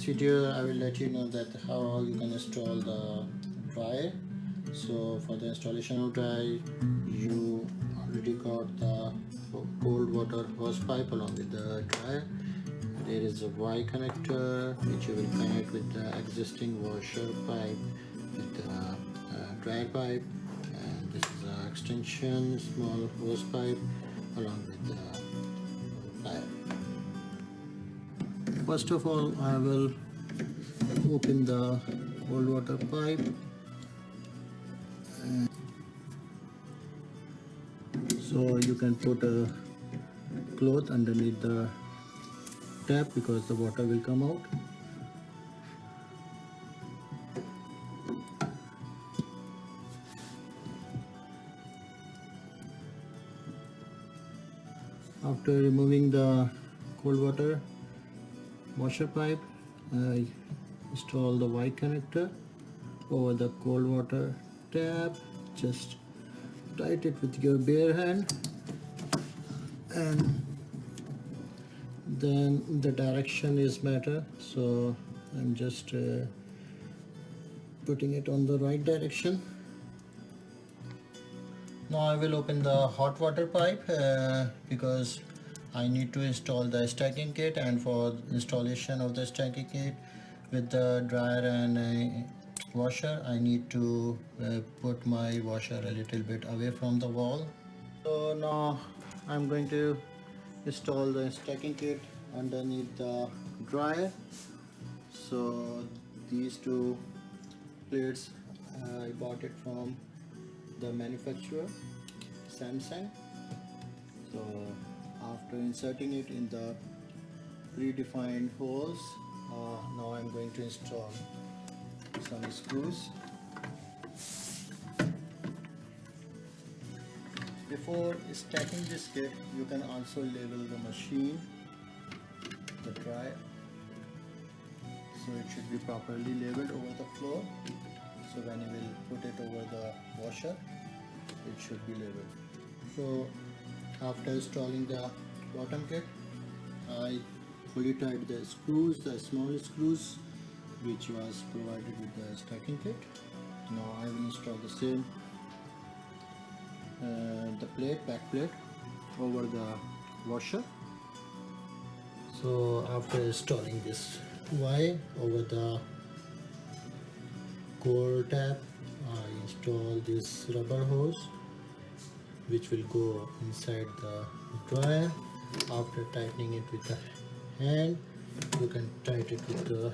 video I will let you know that how you can install the dryer. So for the installation of dryer, you already got the cold water hose pipe along with the dryer. There is a Y connector which you will connect with the existing washer pipe with the dryer pipe, and this is an extension small hose pipe along with the pipe. First of all, I will open the cold water pipe, so you can put a cloth underneath the tap because the water will come out. After removing the cold water washer pipe, I install the Y connector over the cold water tap. Just tight it with your bare hand, and then the direction is matter, so I'm just putting it on the right direction. Now I will open the hot water pipe because I need to install the stacking kit, and for installation of the stacking kit with the dryer and washer, I need to put my washer a little bit away from the wall. So now I'm going to install the stacking kit underneath the dryer. So these two plates I bought it from the manufacturer Samsung. So after inserting it in the predefined holes, now I'm going to install some screws. Before stacking this kit, you can also label the machine, the dryer, so it should be properly labeled over the floor. So when you will put it over the washer, it should be labeled. So after installing the bottom kit, I fully tied the screws, the small screws which was provided with the stacking kit. Now I will install the same the back plate over the washer. So after installing this Y over the cold tap, I install this rubber hose which will go inside the dryer. After tightening it with the hand, you can tighten it with the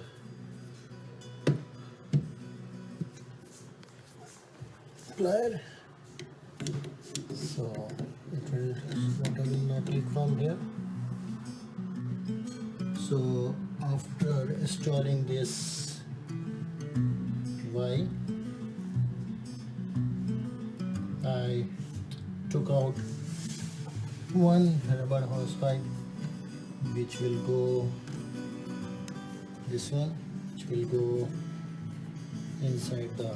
plier, so water will not leak from here. So after installing this Y, I took out one rubber hose pipe which will go, this one which will go inside the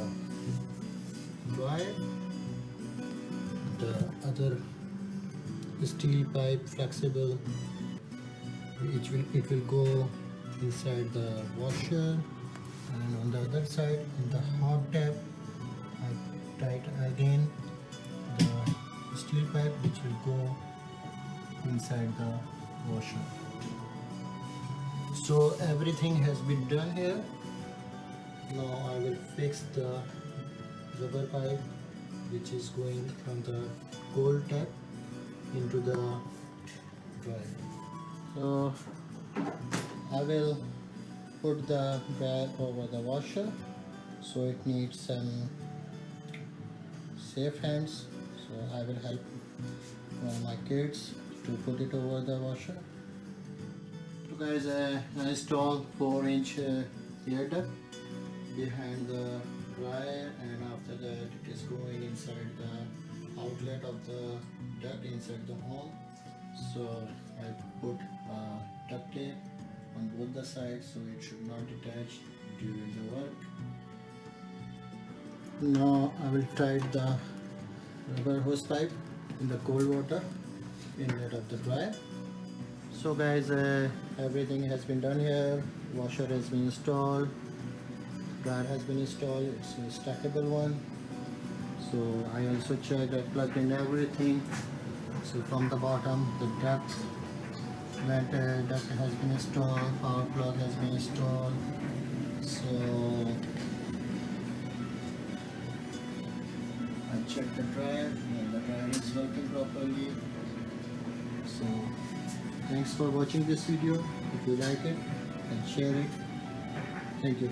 dryer. The other steel pipe, flexible, it will go inside the washer, and on the other side in the hot tap I tighten again the steel pipe which will go inside the washer. So everything has been done here. Now I will fix the rubber pipe which is going from the cold tap into the dryer. So I will put the dryer over the washer, so it needs some safe hands. So I will help my kids to put it over the washer. So guys, I installed 4-inch air duct behind the dryer, and after that it is going inside the outlet of the duct inside the hole. So I put duct tape on both the sides so it should not detach during the work. Now I will tie the rubber hose pipe in the cold water inlet of the dryer. So guys, everything has been done here. washer has been installed, dryer has been installed. It's a stackable one. So I also checked, I plugged in everything. So from the bottom, the depth vent duct has been installed, power plug has been installed. So I checked the dryer and the dryer is working properly. So thanks for watching this video. If you like it, then share it. Thank you.